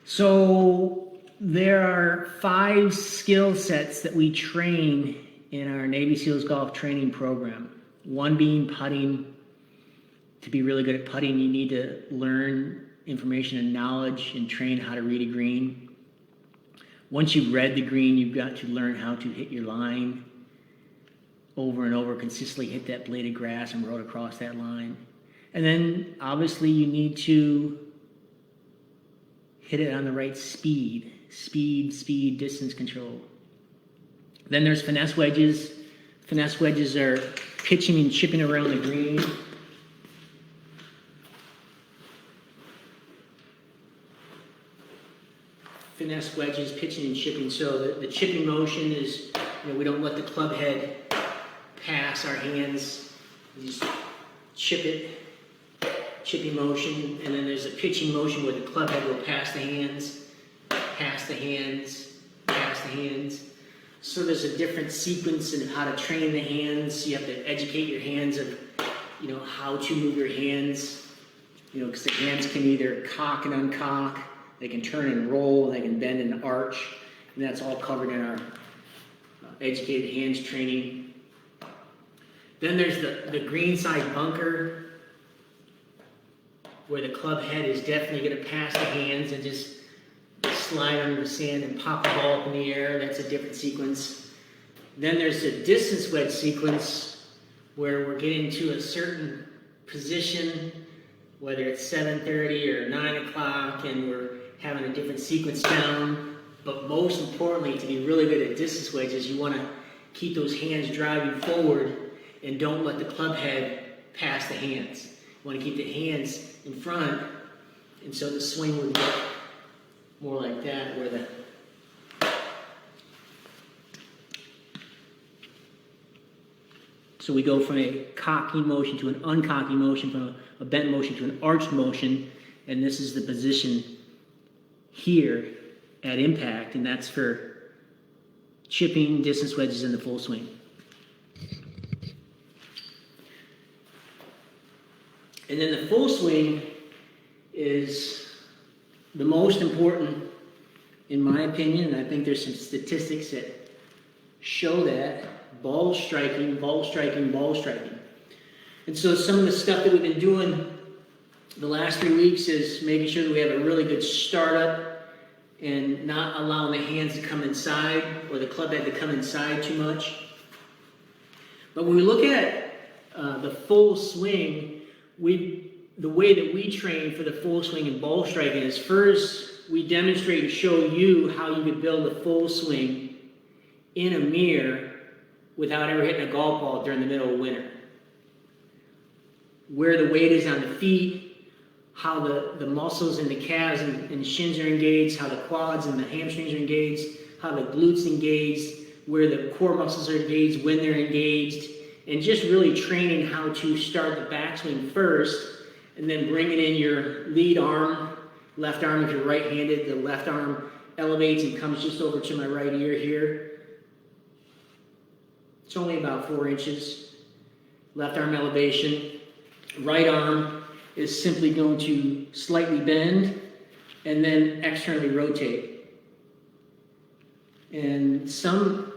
So there are 5 skill sets that we train in our Navy SEALs golf training program. One being putting. To be really good at putting, you need to learn information and knowledge and train how to read a green. Once you've read the green, you've got to learn how to hit your line over and over, consistently hit that blade of grass and roll across that line. And then obviously you need to hit it on the right speed, distance control. Then there's finesse wedges. Finesse wedges are pitching and chipping around the green. Finesse wedges, pitching and chipping. So the chipping motion is, we don't let the club head pass our hands. We just chip it, chipping motion. And then there's a pitching motion where the club head will pass the hands, pass the hands, pass the hands. So there's a different sequence in how to train the hands. You have to educate your hands of, how to move your hands. Because the hands can either cock and uncock. They can turn and roll, they can bend and arch, and that's all covered in our educated hands training. Then there's the Greenside Bunker, where the club head is definitely going to pass the hands and just slide under the sand and pop the ball up in the air. That's a different sequence. Then there's the distance wedge sequence, where we're getting to a certain position, whether it's 7:30 or 9 o'clock, and we're having a different sequence down. But most importantly, to be really good at distance wedges, you want to keep those hands driving forward and don't let the club head pass the hands. You want to keep the hands in front, and so the swing would get more like that, where the so we go from a cocking motion to an uncocking motion, from a bent motion to an arched motion, and this is the position here at impact, and that's for chipping, distance wedges, and the full swing. And then the full swing is the most important, in my opinion, and I think there's some statistics that show that. Ball striking, ball striking, ball striking. And so some of the stuff that we've been doing the last 3 weeks is making sure that we have a really good startup and not allowing the hands to come inside or the club head to come inside too much. But when we look at the full swing, the way that we train for the full swing and ball striking is first we demonstrate and show you how you could build a full swing in a mirror without ever hitting a golf ball during the middle of winter. Where the weight is on the feet, how the muscles in the calves and shins are engaged, how the quads and the hamstrings are engaged, how the glutes engaged, where the core muscles are engaged, when they're engaged, and just really training how to start the backswing first, and then bring it in your lead arm, left arm if you're right-handed, the left arm elevates and comes just over to my right ear here. It's only about 4 inches. Left arm elevation. Right arm is simply going to slightly bend and then externally rotate. And some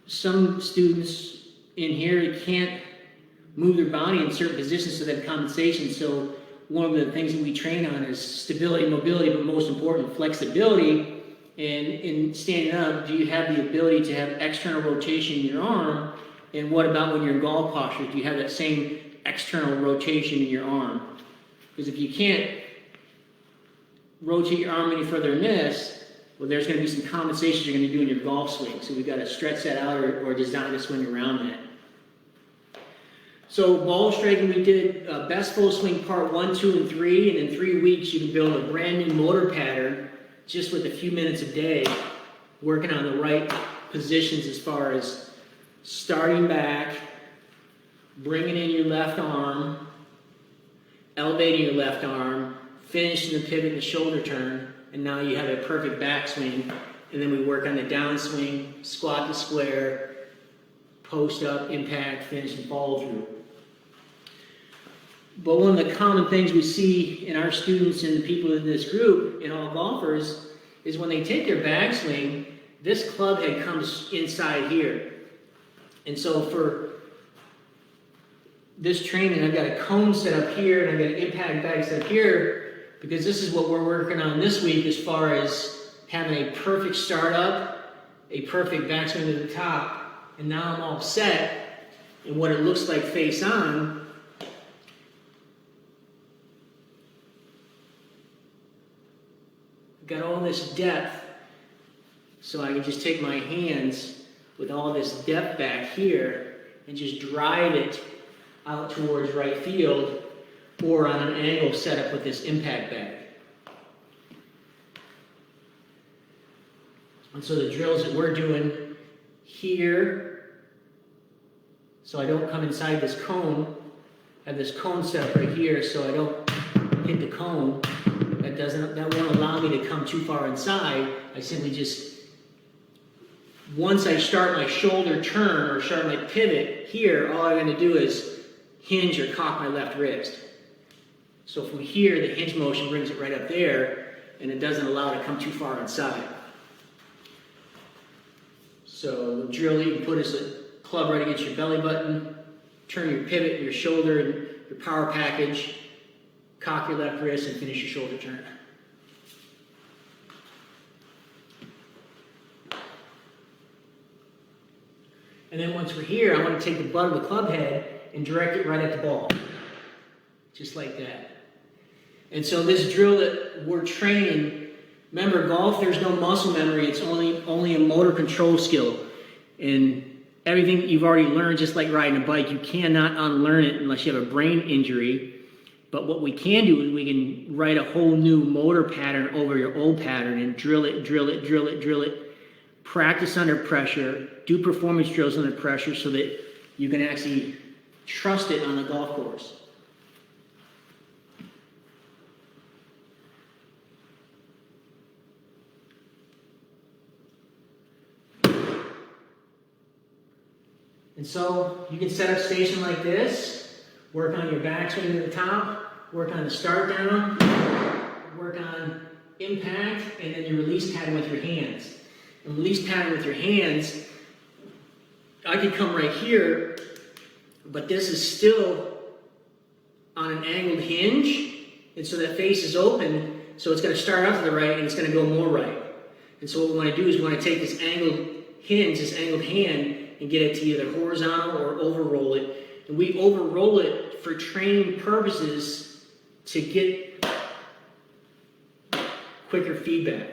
students in here can't move their body in certain positions so they have compensation. So one of the things that we train on is stability, mobility, but most important, flexibility. And in standing up, do you have the ability to have external rotation in your arm? And what about when you're in golf posture? Do you have that same external rotation in your arm? Because if you can't rotate your arm any further than this, well, there's going to be some compensation you're going to do in your golf swing. So we've got to stretch that out or design a swing around that. So ball striking, we did best full swing part 1, 2, and 3. And in 3 weeks, you can build a brand new motor pattern just with a few minutes a day, working on the right positions as far as starting back, bringing in your left arm, elevating your left arm, finishing the pivot and the shoulder turn, and now you have a perfect backswing. And then we work on the downswing, squat to square, post up, impact, finish, and follow through. But one of the common things we see in our students and the people in this group, in all golfers, is when they take their backswing, this club head comes inside here. And so for this training, I've got a cone set up here, and I've got an impact bag set up here, because this is what we're working on this week as far as having a perfect startup, a perfect backswing to the top, and now I'm all set in what it looks like face on. I've got all this depth, so I can just take my hands with all this depth back here and just drive it out towards right field or on an angle set up with this impact bag. And so the drills that we're doing here, so I don't come inside this cone, I have this cone set up right here so I don't hit the cone. That won't allow me to come too far inside. I simply just, once I start my shoulder turn or start my pivot here, all I'm going to do is hinge or cock my left wrist. So from here, the hinge motion brings it right up there, and it doesn't allow it to come too far inside. So the drill you can put is a club right against your belly button, turn your pivot, your shoulder, and your power package, cock your left wrist, and finish your shoulder turn. And then once we're here, I want to take the butt of the club head and direct it right at the ball. Just like that. And so this drill that we're training, remember golf, there's no muscle memory, it's only a motor control skill. And everything that you've already learned, just like riding a bike, you cannot unlearn it unless you have a brain injury. But what we can do is we can write a whole new motor pattern over your old pattern and drill it, drill it, drill it, drill it. Practice under pressure, do performance drills under pressure so that you can actually trust it on the golf course. And so you can set up station like this, work on your backswing to the top, work on the start down, work on impact, and then your release pattern with your hands. The release pattern with your hands, I could come right here, but this is still on an angled hinge, and so that face is open, so it's going to start out to the right, and it's going to go more right. And so what we want to do is we want to take this angled hinge, this angled hand, and get it to either horizontal or over-roll it. And we over-roll it for training purposes to get quicker feedback.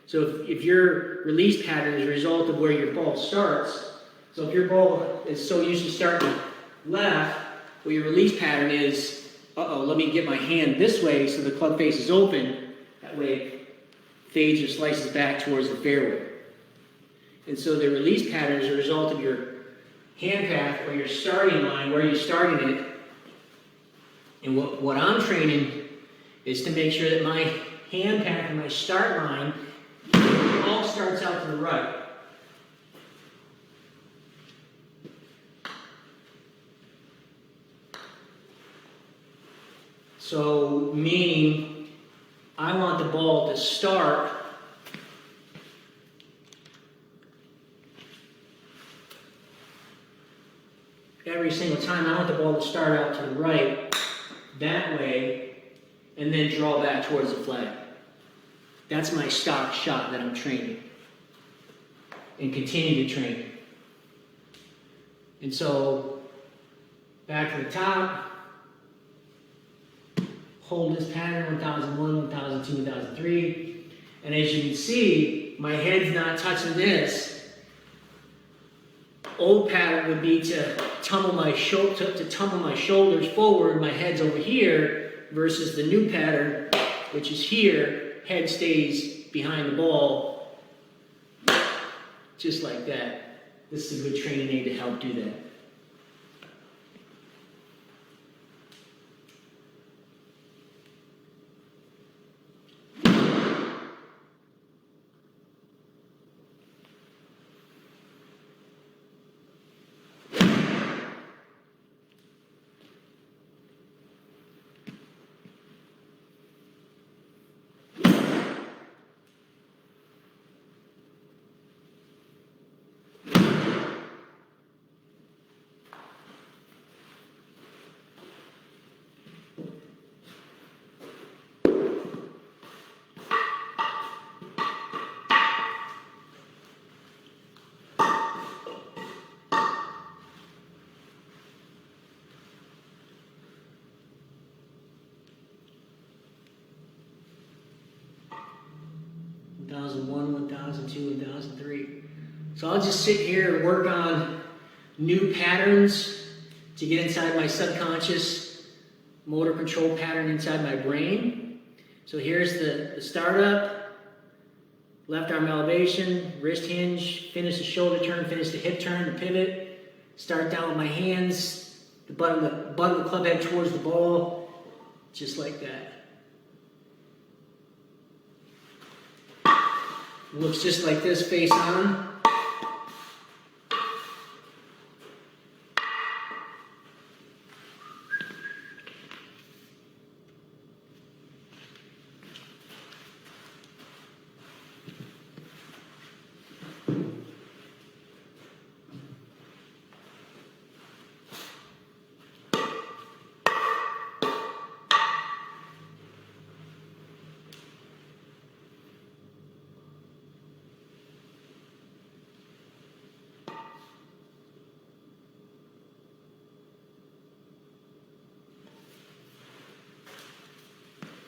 So if your release pattern is a result of where your ball starts, so if your ball is so used to starting left, well, your release pattern is, let me get my hand this way so the club face is open. That way it fades or slices back towards the fairway. And so the release pattern is a result of your hand path or your starting line, where you're starting it. And what I'm training is to make sure that my hand path and my start line all starts out to the right. So, meaning I want the ball to start every single time. I want the ball to start out to the right, that way, and then draw back towards the flag. That's my stock shot that I'm training and continue to train. And so, back to the top, hold this pattern, 1001, 1002, 1003. And as you can see, my head's not touching this. Old pattern would be to tumble my shoulders forward, my head's over here, versus the new pattern, which is here, head stays behind the ball, just like that. This is a good training aid to help do that. 1001, 1002, 1003. So I'll just sit here and work on new patterns to get inside my subconscious motor control pattern inside my brain. So here's the startup. Left arm elevation, wrist hinge, finish the shoulder turn, finish the hip turn, the pivot. Start down with my hands, the butt of the club head towards the ball, just like that. Looks just like this, face on.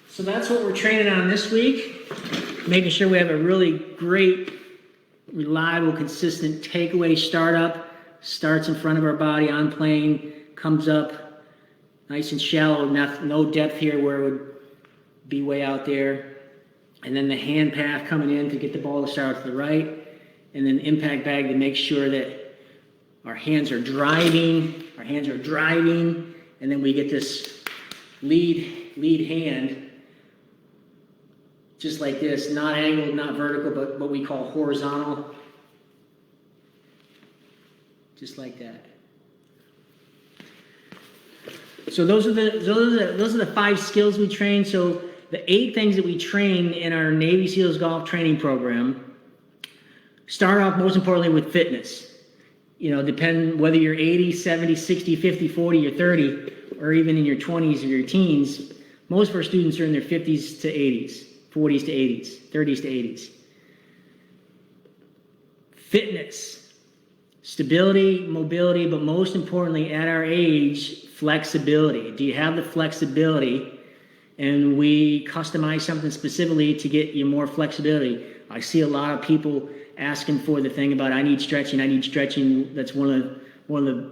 So that's what we're training on this week, making sure we have a really great, reliable, consistent takeaway startup. Starts in front of our body on plane, comes up nice and shallow, no depth here where it would be way out there. And then the hand path coming in to get the ball to start to the right. And then impact bag to make sure that our hands are driving. And then we get this lead hand, just like this, not angled, not vertical, but what we call horizontal. Just like that. So those are the 5 skills we train. So the 8 things that we train in our Navy SEALs golf training program start off most importantly with fitness. You know, depend whether you're 80, 70, 60, 50, 40, or 30, or even in your 20s or your teens, most of our students are in their 50s to 80s. 40s to 80s, 30s to 80s. Fitness, stability, mobility, but most importantly, at our age, flexibility. Do you have the flexibility? And we customize something specifically to get you more flexibility. I see a lot of people asking for the thing about I need stretching. That's one of the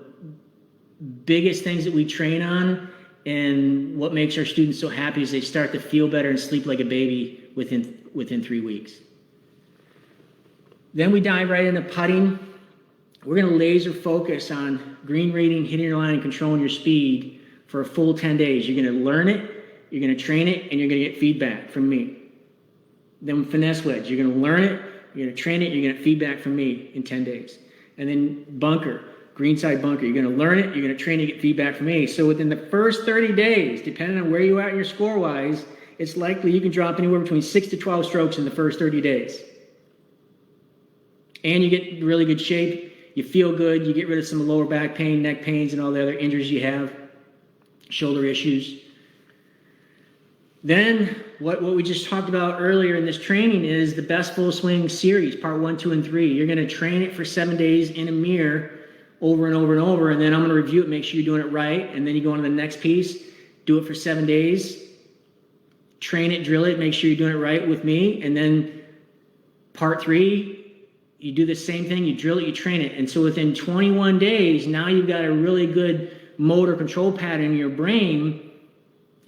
biggest things that we train on. And what makes our students so happy is they start to feel better and sleep like a baby within 3 weeks. Then we dive right into putting. We're going to laser focus on green reading, hitting your line, and controlling your speed for a full 10 days. You're going to learn it, you're going to train it, and you're going to get feedback from me. Then finesse wedge. You're going to learn it, you're going to train it, you're going to get feedback from me in 10 days. And then bunker. Greenside Bunker. You're going to learn it, you're going to train it, get feedback from me. So within the first 30 days, depending on where you are at your score-wise, it's likely you can drop anywhere between 6 to 12 strokes in the first 30 days. And you get really good shape, you feel good, you get rid of some lower back pain, neck pains, and all the other injuries you have, shoulder issues. Then, what we just talked about earlier in this training is the Best Full Swing series, part 1, 2, and 3. You're going to train it for 7 days in a mirror, over and over and over, and then I'm going to review it, make sure you're doing it right, and then you go on to the next piece, do it for 7 days, train it, drill it, make sure you're doing it right with me, and then part 3, you do the same thing, you drill it, you train it, and so within 21 days, now you've got a really good motor control pattern in your brain,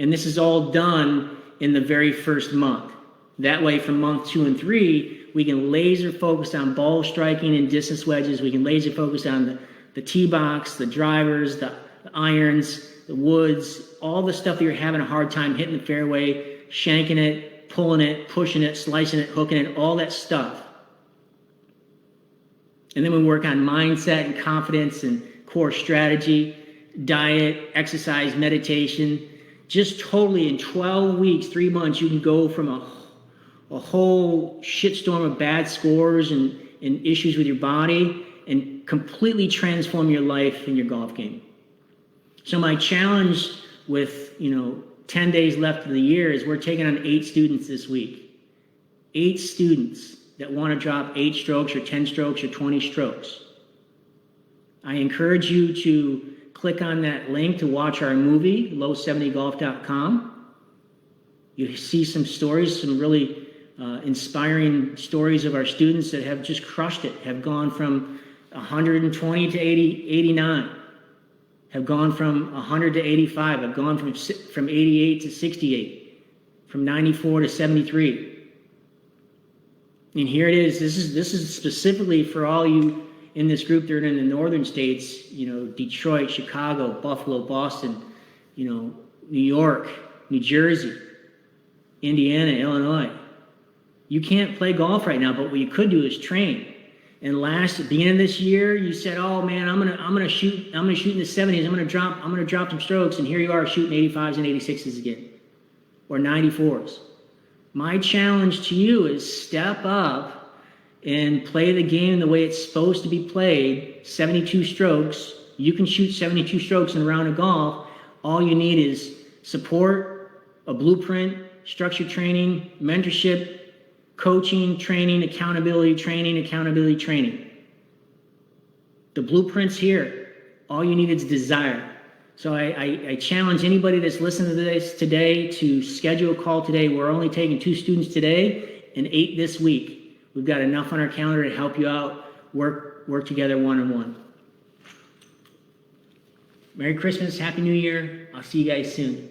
and this is all done in the very first month. That way, from month 2 and 3, we can laser focus on ball striking and distance wedges, we can laser focus on the tee box, the drivers, the irons, the woods, all the stuff that you're having a hard time hitting the fairway, shanking it, pulling it, pushing it, slicing it, hooking it, all that stuff. And then we work on mindset and confidence and core strategy, diet, exercise, meditation. Just totally in 12 weeks, 3 months, you can go from a whole shitstorm of bad scores and issues with your body and completely transform your life and your golf game. So my challenge with 10 days left of the year is we're taking on 8 students this week. 8 students that want to drop 8 strokes or 10 strokes or 20 strokes. I encourage you to click on that link to watch our movie, low70golf.com. You see some stories, some really inspiring stories of our students that have just crushed it, have gone from 120 to 89, have gone from 100 to 85, have gone from 88 to 68, from 94 to 73. And here it is. This is specifically for all you in this group that are in the northern states, Detroit, Chicago, Buffalo, Boston, New York, New Jersey, Indiana, Illinois. You can't play golf right now, but what you could do is train. And at the beginning of this year, you said, "Oh man, I'm gonna shoot in the 70s. I'm gonna drop some strokes," and here you are shooting 85s and 86s again, or 94s. My challenge to you is step up and play the game the way it's supposed to be played. 72 strokes. You can shoot 72 strokes in a round of golf. All you need is support, a blueprint, structured training, mentorship, coaching, training, accountability training. The blueprint's here. All you need is desire. So I challenge anybody that's listening to this today to schedule a call today. We're only taking 2 students today and 8 this week. We've got enough on our calendar to help you out, work together one-on-one. Merry Christmas, Happy New Year. I'll see you guys soon.